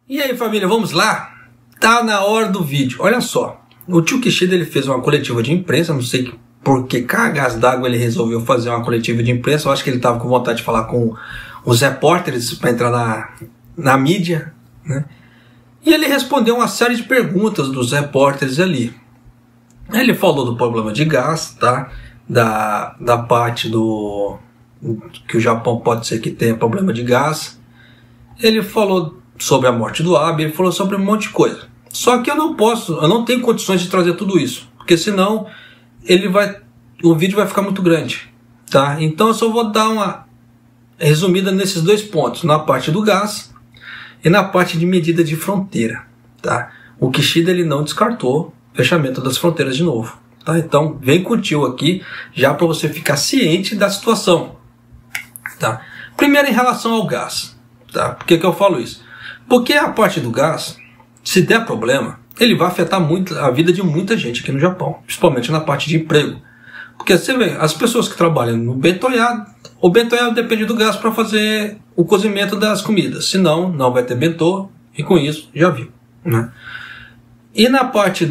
E aí, família, vamos lá? Tá na hora do vídeo. Olha só, o tio Kishida ele fez uma coletiva de imprensa, não sei por que cargas d'água ele resolveu fazer uma coletiva de imprensa. Eu acho que ele estava com vontade de falar com os repórteres para entrar na mídia, né? E ele respondeu uma série de perguntas dos repórteres ali. Ele falou do problema de gás, tá? Da parte do que o Japão pode ser que tenha problema de gás. Ele falou sobre a morte do Abe, ele falou sobre um monte de coisa. Só que eu não tenho condições de trazer tudo isso, porque senão o vídeo vai ficar muito grande, tá? Então eu só vou dar uma resumida nesses dois pontos, na parte do gás e na parte de medida de fronteira, tá? O Kishida ele não descartou o fechamento das fronteiras de novo, tá? Então vem com o tio aqui já para você ficar ciente da situação, tá? Primeiro em relação ao gás, tá? Por que eu falo isso? Porque a parte do gás, se der problema, ele vai afetar muito a vida de muita gente aqui no Japão, principalmente na parte de emprego. Porque você vê, as pessoas que trabalham no bentô, o bentô depende do gás para fazer o cozimento das comidas, senão não vai ter bentô, e com isso já viu, né? E na parte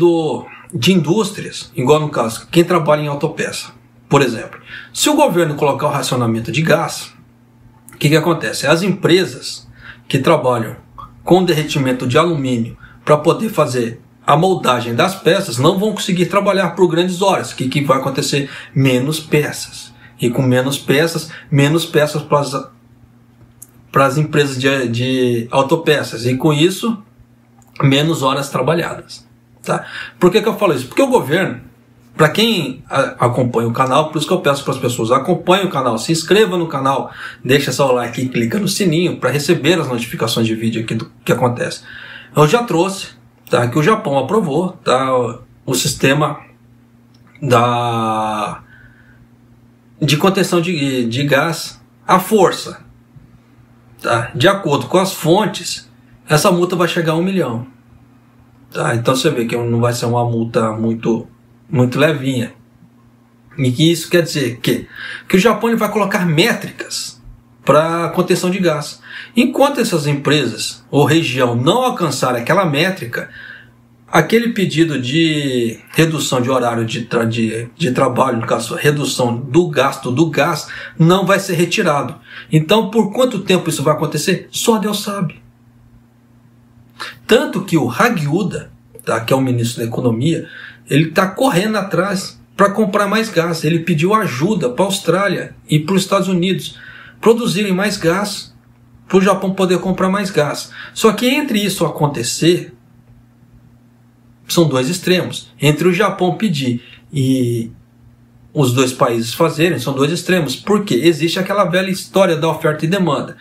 de indústrias, igual no caso, quem trabalha em autopeça, por exemplo, se o governo colocar o racionamento de gás, o que acontece? As empresas que trabalham com derretimento de alumínio para poder fazer a moldagem das peças não vão conseguir trabalhar por grandes horas. O que vai acontecer? Menos peças. E com menos peças para as empresas de autopeças. E com isso, menos horas trabalhadas. Tá? Por que eu falo isso? Porque o governo, para quem acompanha o canal, por isso que eu peço para as pessoas, acompanhem o canal, se inscreva no canal, deixa seu like e clica no sininho para receber as notificações de vídeo aqui do que acontece. Eu já trouxe, tá, que o Japão aprovou, tá, o sistema de contenção de gás à força. Tá? De acordo com as fontes, essa multa vai chegar a 1 milhão. Tá? Então você vê que não vai ser uma multa muito levinha. E que isso quer dizer que o Japão ele vai colocar métricas para contenção de gás. Enquanto essas empresas ou região não alcançarem aquela métrica, aquele pedido de redução de horário de trabalho, no caso, redução do gasto do gás, não vai ser retirado. Então, por quanto tempo isso vai acontecer? Só Deus sabe. Tanto que o Hagiuda, tá, que é o ministro da Economia, ele está correndo atrás para comprar mais gás. Ele pediu ajuda para a Austrália e para os Estados Unidos produzirem mais gás, para o Japão poder comprar mais gás. Só que entre isso acontecer, são dois extremos. Entre o Japão pedir e os dois países fazerem, são dois extremos. Porque existe aquela velha história da oferta e demanda.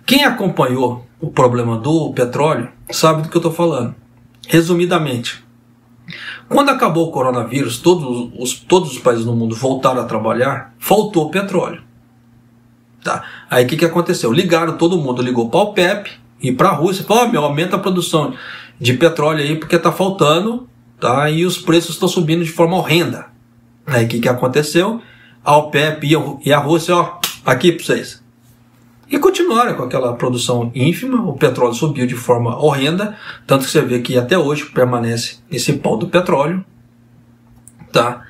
Quem acompanhou o problema do petróleo sabe do que eu estou falando. Resumidamente, quando acabou o coronavírus, todos os países no mundo voltaram a trabalhar, faltou petróleo. Tá? Aí o que aconteceu? Todo mundo ligou para a OPEP e para a Rússia e falou: aumenta a produção de petróleo aí porque está faltando, tá? E os preços estão subindo de forma horrenda. Aí o que aconteceu? A OPEP e a Rússia, aqui para vocês. E continuaram com aquela produção ínfima, o petróleo subiu de forma horrenda, tanto que você vê que até hoje permanece esse pau do petróleo, tá?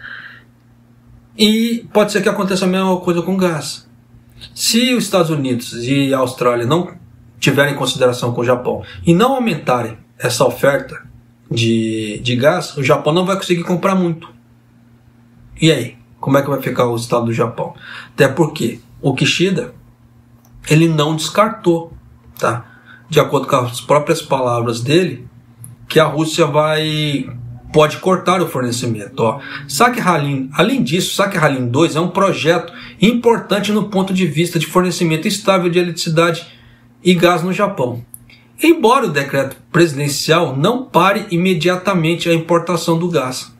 E pode ser que aconteça a mesma coisa com gás. Se os Estados Unidos e a Austrália não tiverem consideração com o Japão e não aumentarem essa oferta de gás, o Japão não vai conseguir comprar muito. E aí? Como é que vai ficar o estado do Japão? Até porque o Kishida ele não descartou, tá? De acordo com as próprias palavras dele, que a Rússia pode cortar o fornecimento. Ó. Sakhalin, além disso, Sakhalin 2 é um projeto importante no ponto de vista de fornecimento estável de eletricidade e gás no Japão. Embora o decreto presidencial não pare imediatamente a importação do gás.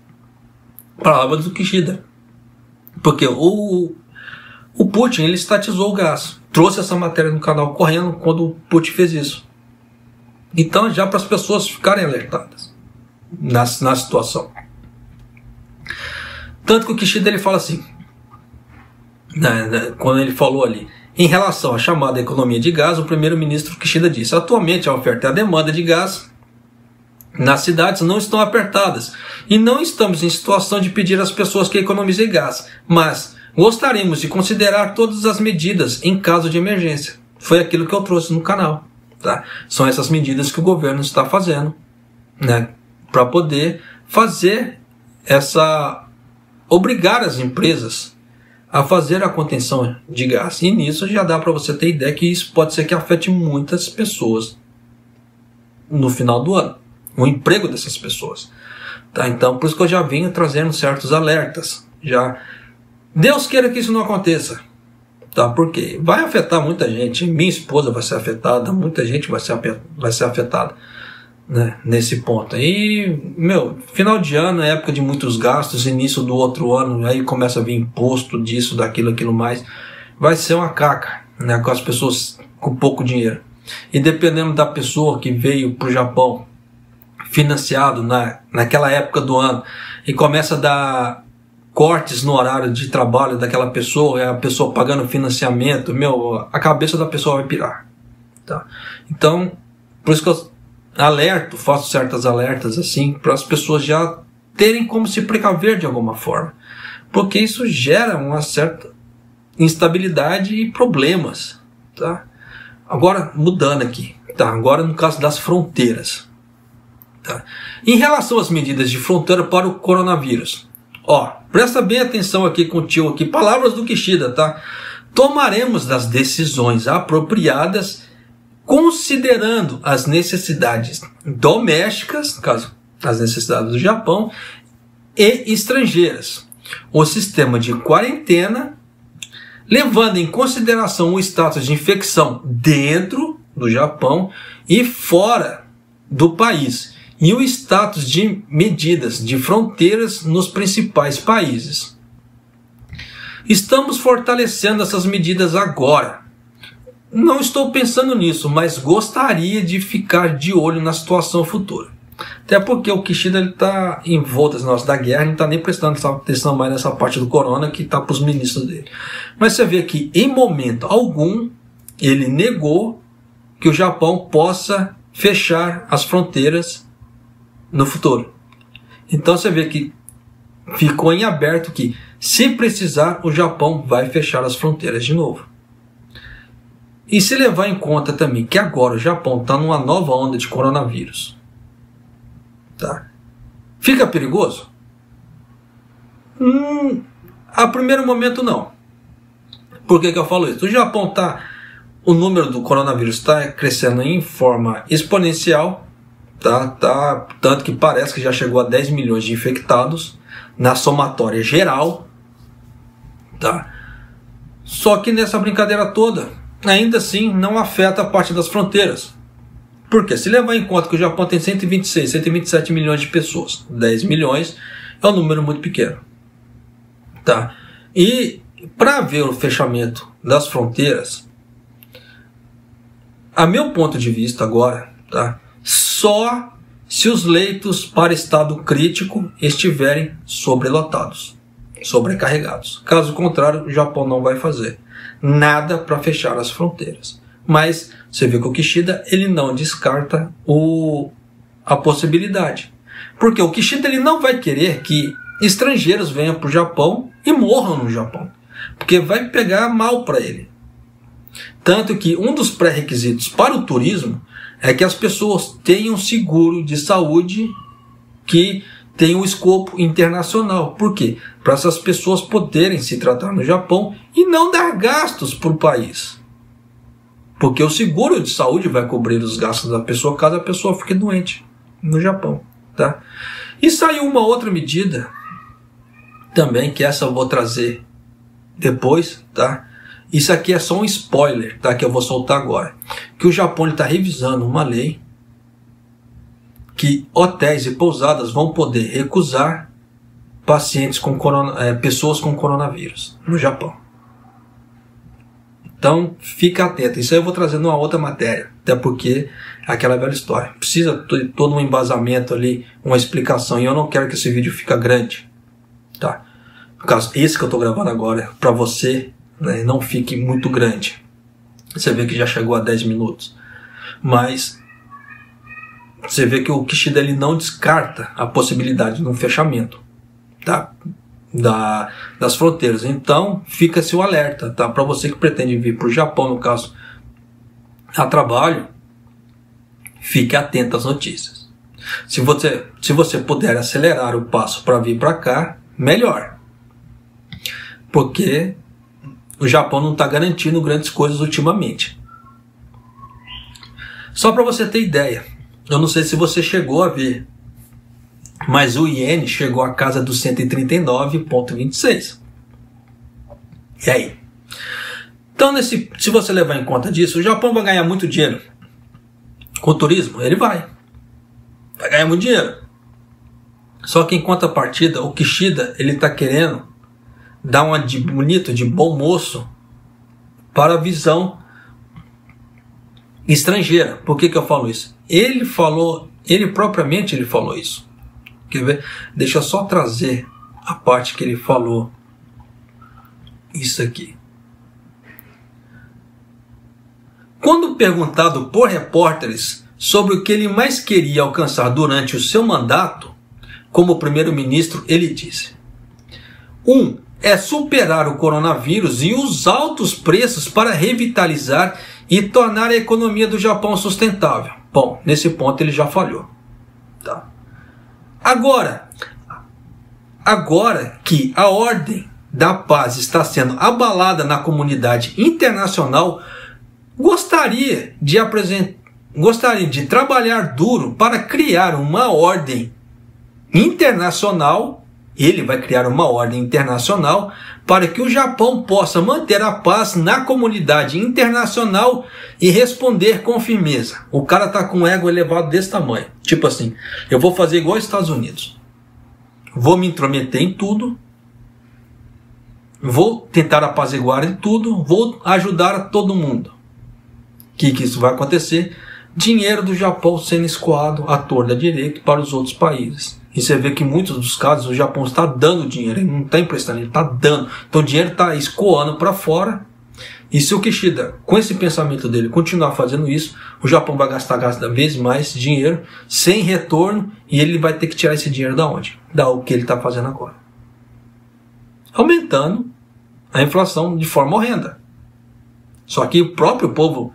Palavras do Kishida. Porque o Putin ele estatizou o gás. Trouxe essa matéria no canal correndo quando o Putin fez isso. Então, já para as pessoas ficarem alertadas na situação. Tanto que o Kishida ele fala assim, quando ele falou ali, Em relação à chamada economia de gás, o primeiro-ministro Kishida disse: atualmente a oferta e a demanda de gás nas cidades não estão apertadas e não estamos em situação de pedir às pessoas que economizem gás, mas gostaríamos de considerar todas as medidas em caso de emergência. Foi aquilo que eu trouxe no canal. Tá? São essas medidas que o governo está fazendo, né, para poder fazer obrigar as empresas a fazer a contenção de gás. E nisso já dá para você ter ideia que isso pode ser que afete muitas pessoas no final do ano, o emprego dessas pessoas. Tá? Então, por isso que eu já venho trazendo certos alertas. Deus queira que isso não aconteça. Tá? Porque vai afetar muita gente. Minha esposa vai ser afetada, muita gente vai ser afetada, né, nesse ponto. E, final de ano é época de muitos gastos, início do outro ano, aí começa a vir imposto disso, daquilo, aquilo mais. Vai ser uma caca, né, com as pessoas com pouco dinheiro. E dependendo da pessoa que veio para o Japão financiado naquela época do ano e começa a dar cortes no horário de trabalho daquela pessoa, a pessoa pagando financiamento, a cabeça da pessoa vai pirar. Tá? Então, por isso que eu faço certas alertas assim, para as pessoas já terem como se precaver de alguma forma. Porque isso gera uma certa instabilidade e problemas. Tá? Agora, mudando aqui. Tá? Agora no caso das fronteiras. Tá? Em relação às medidas de fronteira para o coronavírus. Presta bem atenção aqui com o tio aqui. Palavras do Kishida, tá? Tomaremos as decisões apropriadas considerando as necessidades domésticas, no caso, as necessidades do Japão, e estrangeiras. O sistema de quarentena, levando em consideração o status de infecção dentro do Japão e fora do país, e o status de medidas de fronteiras nos principais países. Estamos fortalecendo essas medidas agora. Não estou pensando nisso, mas gostaria de ficar de olho na situação futura. Até porque o Kishida está envolto nesse negócio da guerra, ele não está nem prestando atenção mais nessa parte do corona que está para os ministros dele. Mas você vê que em momento algum ele negou que o Japão possa fechar as fronteiras no futuro. Então você vê que ficou em aberto que, se precisar, o Japão vai fechar as fronteiras de novo. E se levar em conta também que agora o Japão está numa nova onda de coronavírus, tá? Fica perigoso? A primeiro momento não. Por que eu falo isso? O Japão o número do coronavírus está crescendo em forma exponencial. Tanto que parece que já chegou a 10 milhões de infectados na somatória geral. Tá? Só que nessa brincadeira toda, ainda assim não afeta a parte das fronteiras. Porque se levar em conta que o Japão tem 126, 127 milhões de pessoas, 10 milhões é um número muito pequeno. Tá? E para ver o fechamento das fronteiras, a meu ponto de vista agora, tá? Só se os leitos para estado crítico estiverem sobrelotados, sobrecarregados. Caso contrário, o Japão não vai fazer nada para fechar as fronteiras. Mas você vê que o Kishida ele não descarta a possibilidade. Porque o Kishida ele não vai querer que estrangeiros venham para o Japão e morram no Japão. Porque vai pegar mal para ele. Tanto que um dos pré-requisitos para o turismo é que as pessoas tenham seguro de saúde que tem um escopo internacional. Por quê? Para essas pessoas poderem se tratar no Japão e não dar gastos para o país. Porque o seguro de saúde vai cobrir os gastos da pessoa caso a pessoa fique doente no Japão. Tá? E saiu uma outra medida também, que essa eu vou trazer depois, tá? Isso aqui é só um spoiler, tá? Que eu vou soltar agora. Que o Japão está revisando uma lei que hotéis e pousadas vão poder recusar pacientes com pessoas com coronavírus no Japão. Então, fica atento. Isso aí eu vou trazer numa outra matéria. Até porque é aquela velha história. Precisa ter todo um embasamento ali, uma explicação. E eu não quero que esse vídeo fique grande. Tá? No caso, esse que eu estou gravando agora, para você, né, não fique muito grande. Você vê que já chegou a 10 minutos. Mas você vê que o Kishida ele não descarta a possibilidade de um fechamento, tá? Das fronteiras. Então fica-se o alerta, tá? Para você que pretende vir para o Japão, no caso a trabalho, fique atento às notícias. Se você puder acelerar o passo para vir para cá, melhor, porque o Japão não está garantindo grandes coisas ultimamente. Só para você ter ideia, eu não sei se você chegou a ver, mas o iene chegou à casa dos 139,26. E aí? Então, se você levar em conta disso, o Japão vai ganhar muito dinheiro com o turismo? Ele vai ganhar muito dinheiro. Só que em contrapartida, o Kishida ele está querendo dar uma de bonito, de bom moço para a visão estrangeira. Por que eu falo isso? Ele propriamente falou isso. Quer ver? Deixa eu só trazer a parte que ele falou isso aqui. Quando perguntado por repórteres sobre o que ele mais queria alcançar durante o seu mandato como primeiro-ministro, ele disse: 1. É superar o coronavírus e os altos preços para revitalizar e tornar a economia do Japão sustentável. Bom, nesse ponto ele já falhou. Tá? Agora que a ordem da paz está sendo abalada na comunidade internacional, gostaria de trabalhar duro para criar uma ordem internacional. Ele vai criar uma ordem internacional para que o Japão possa manter a paz na comunidade internacional e responder com firmeza. O cara está com um ego elevado desse tamanho. Tipo assim, eu vou fazer igual os Estados Unidos. Vou me intrometer em tudo. Vou tentar apaziguar em tudo. Vou ajudar a todo mundo. O que isso vai acontecer? Dinheiro do Japão sendo escoado à torta direito para os outros países. E você vê que em muitos dos casos o Japão está dando dinheiro, ele não está emprestando, ele está dando. Então o dinheiro está escoando para fora. E se o Kishida, com esse pensamento dele, continuar fazendo isso, o Japão vai gastar cada vez mais dinheiro, sem retorno, e ele vai ter que tirar esse dinheiro da onde? O que ele está fazendo agora. Aumentando a inflação de forma horrenda. Só que o próprio povo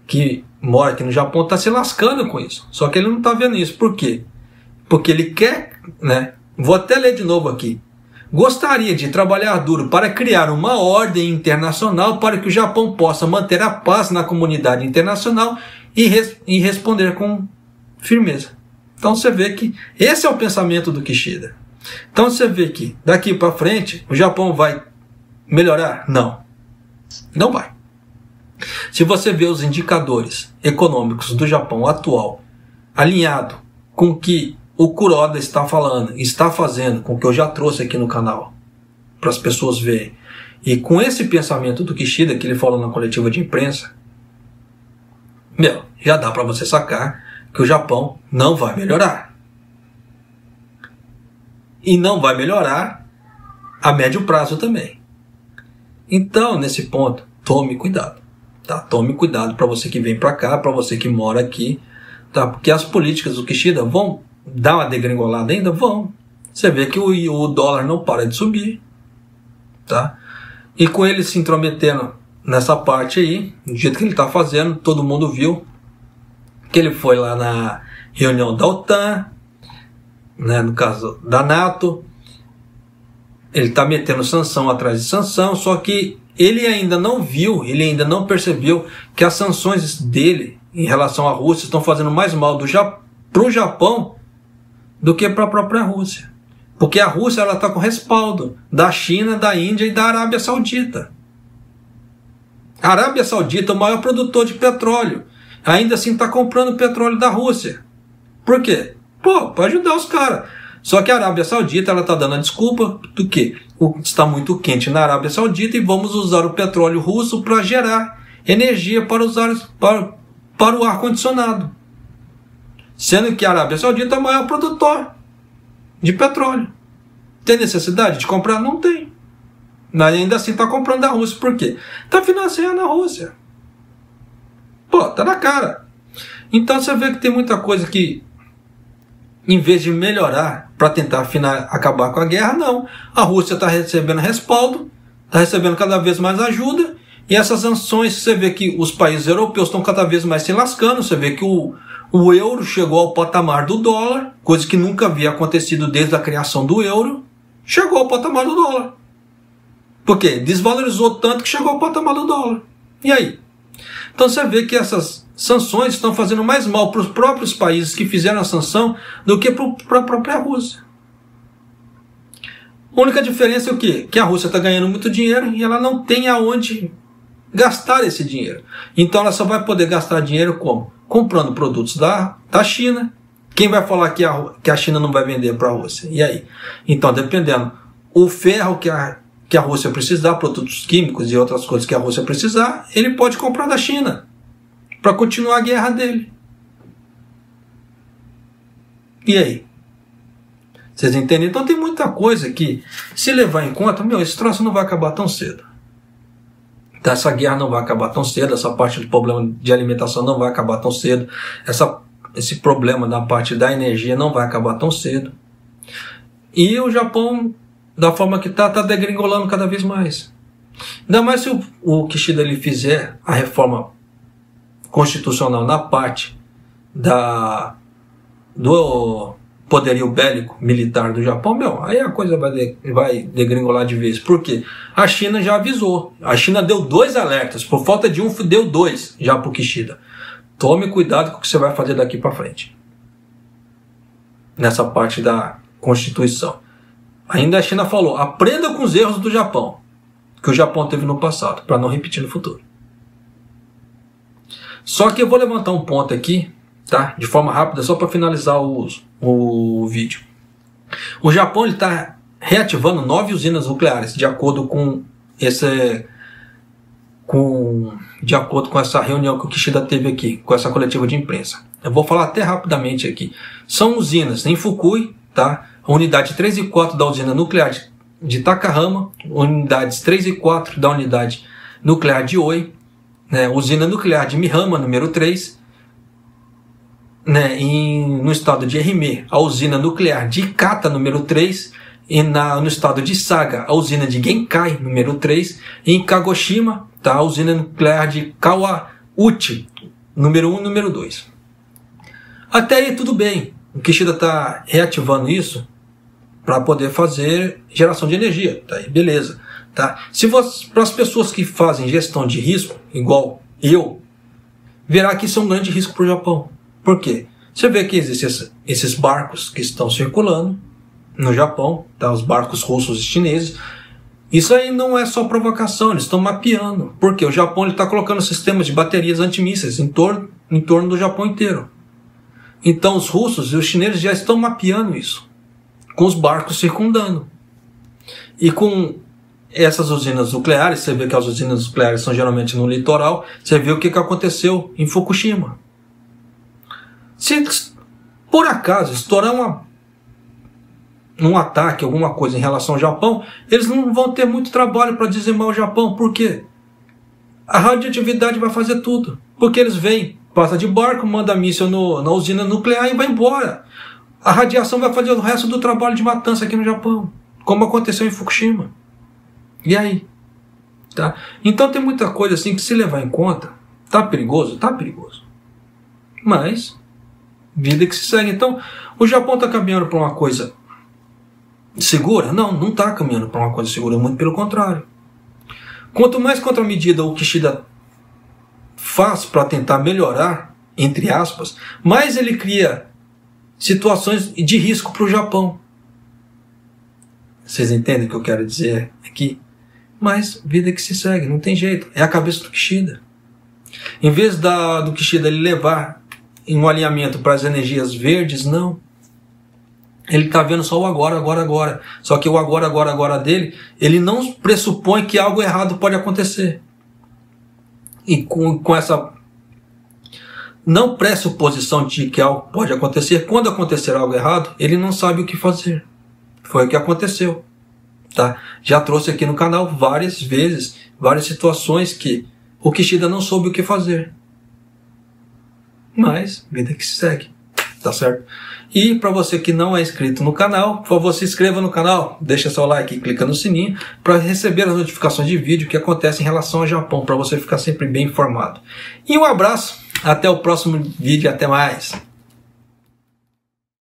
que mora aqui no Japão está se lascando com isso. Só que ele não está vendo isso. Por quê? Porque ele quer, né? Vou até ler de novo aqui. Gostaria de trabalhar duro para criar uma ordem internacional para que o Japão possa manter a paz na comunidade internacional e responder com firmeza. Então você vê que esse é o pensamento do Kishida. Então você vê que daqui para frente o Japão vai melhorar? Não. Não vai. Se você vê os indicadores econômicos do Japão atual alinhado com o que o Kuroda está falando, está fazendo, com o que eu já trouxe aqui no canal, para as pessoas verem, e com esse pensamento do Kishida que ele falou na coletiva de imprensa, já dá para você sacar que o Japão não vai melhorar. E não vai melhorar a médio prazo também. Então, nesse ponto, tome cuidado. Tá? Tome cuidado para você que vem para cá, para você que mora aqui, tá? Porque as políticas do Kishida vão dar uma degringolada ainda? Vão. Você vê que o dólar não para de subir. Tá? E com ele se intrometendo nessa parte aí, do jeito que ele está fazendo, todo mundo viu que ele foi lá na reunião da OTAN, né, no caso da NATO, ele está metendo sanção atrás de sanção, só que ele ainda não viu, ele ainda não percebeu que as sanções dele em relação à Rússia estão fazendo mais mal para o Japão do que para a própria Rússia. Porque a Rússia está com respaldo da China, da Índia e da Arábia Saudita. A Arábia Saudita é o maior produtor de petróleo. Ainda assim está comprando petróleo da Rússia. Por quê? Para ajudar os caras. Só que a Arábia Saudita está dando a desculpa do que está muito quente na Arábia Saudita e vamos usar o petróleo russo para gerar energia para o ar-condicionado. Sendo que a Arábia Saudita é o maior produtor de petróleo. Tem necessidade de comprar? Não tem. Mas ainda assim está comprando da Rússia. Por quê? Está financiando a Rússia. Pô, tá na cara. Então você vê que tem muita coisa que, em vez de melhorar para tentar acabar com a guerra, não. A Rússia está recebendo respaldo, está recebendo cada vez mais ajuda, e essas sanções, você vê que os países europeus estão cada vez mais se lascando, você vê que o euro chegou ao patamar do dólar, coisa que nunca havia acontecido desde a criação do euro, chegou ao patamar do dólar. Por quê? Desvalorizou tanto que chegou ao patamar do dólar. E aí? Então você vê que essas sanções estão fazendo mais mal para os próprios países que fizeram a sanção do que para a própria Rússia. A única diferença é o quê? Que a Rússia está ganhando muito dinheiro e ela não tem aonde gastar esse dinheiro. Então ela só vai poder gastar dinheiro como? Comprando produtos da China. Quem vai falar que a China não vai vender para a Rússia? E aí? Então, dependendo, o ferro que a Rússia precisar, produtos químicos e outras coisas que a Rússia precisar, ele pode comprar da China para continuar a guerra dele. E aí? Vocês entendem? Então tem muita coisa que, se levar em conta, esse troço não vai acabar tão cedo. Então, essa guerra não vai acabar tão cedo, essa parte do problema de alimentação não vai acabar tão cedo, esse problema da parte da energia não vai acabar tão cedo. E o Japão, da forma que está degringolando cada vez mais. Ainda mais se o Kishida ele fizer a reforma constitucional na parte do poderio bélico militar do Japão, aí a coisa vai degringolar de vez. Por quê? A China já avisou. A China deu 2 alertas. Por falta de um, deu 2 já para o Kishida. Tome cuidado com o que você vai fazer daqui para frente. Nessa parte da Constituição. Ainda a China falou, aprenda com os erros do Japão, que o Japão teve no passado, para não repetir no futuro. Só que eu vou levantar um ponto aqui, tá? De forma rápida, só para finalizar o vídeo. O Japão está reativando 9 usinas nucleares, de acordo com essa reunião que o Kishida teve aqui, com essa coletiva de imprensa. Eu vou falar até rapidamente aqui. São usinas em Fukui, tá? A unidade 3 e 4 da usina nuclear de Takahama, unidades 3 e 4 da unidade nuclear de Oi, né? Usina nuclear de Mihama, número 3, né? No estado de Ehime, a usina nuclear de Ikata, número 3, e no estado de Saga, a usina de Genkai, número 3, e em Kagoshima, tá? A usina nuclear de Kawauchi, número 1 e número 2. Até aí tudo bem, o Kishida está reativando isso para poder fazer geração de energia, tá aí, beleza. Tá? Para as pessoas que fazem gestão de risco, igual eu, verá que isso é um grande risco para o Japão. Por quê? Você vê que existem esses barcos que estão circulando no Japão, tá? Os barcos russos e chineses. Isso aí não é só provocação, eles estão mapeando. Porque o Japão está colocando sistemas de baterias antimísseis em torno do Japão inteiro. Então os russos e os chineses já estão mapeando isso, com os barcos circundando. E com essas usinas nucleares, você vê que as usinas nucleares são geralmente no litoral, você vê o que aconteceu em Fukushima. Se por acaso estourar um ataque, alguma coisa em relação ao Japão, eles não vão ter muito trabalho para dizimar o Japão. Por quê? A radioatividade vai fazer tudo. Porque eles vêm, passa de barco, manda míssil na usina nuclear e vai embora. A radiação vai fazer o resto do trabalho de matança aqui no Japão, como aconteceu em Fukushima. E aí? Tá? Então tem muita coisa assim que, se levar em conta, tá perigoso? Tá perigoso. Mas vida que se segue. Então, o Japão está caminhando para uma coisa segura? Não está caminhando para uma coisa segura, muito pelo contrário. Quanto mais contramedida o Kishida faz para tentar melhorar, entre aspas, mais ele cria situações de risco para o Japão. Vocês entendem o que eu quero dizer aqui? Mas vida que se segue, não tem jeito. É a cabeça do Kishida. Em vez do Kishida ele levar em um alinhamento para as energias verdes, não. Ele está vendo só o agora. Só que o agora dele, ele não pressupõe que algo errado pode acontecer. E com essa não pressuposição de que algo pode acontecer, quando acontecer algo errado, ele não sabe o que fazer. Foi o que aconteceu. Tá? Já trouxe aqui no canal várias vezes, várias situações que o Kishida não soube o que fazer. mas vida que se segue, tá certo? E para você que não é inscrito no canal, por favor, se inscreva no canal, deixa seu like e clica no sininho para receber as notificações de vídeo que acontecem em relação ao Japão, para você ficar sempre bem informado. E um abraço, até o próximo vídeo, até mais!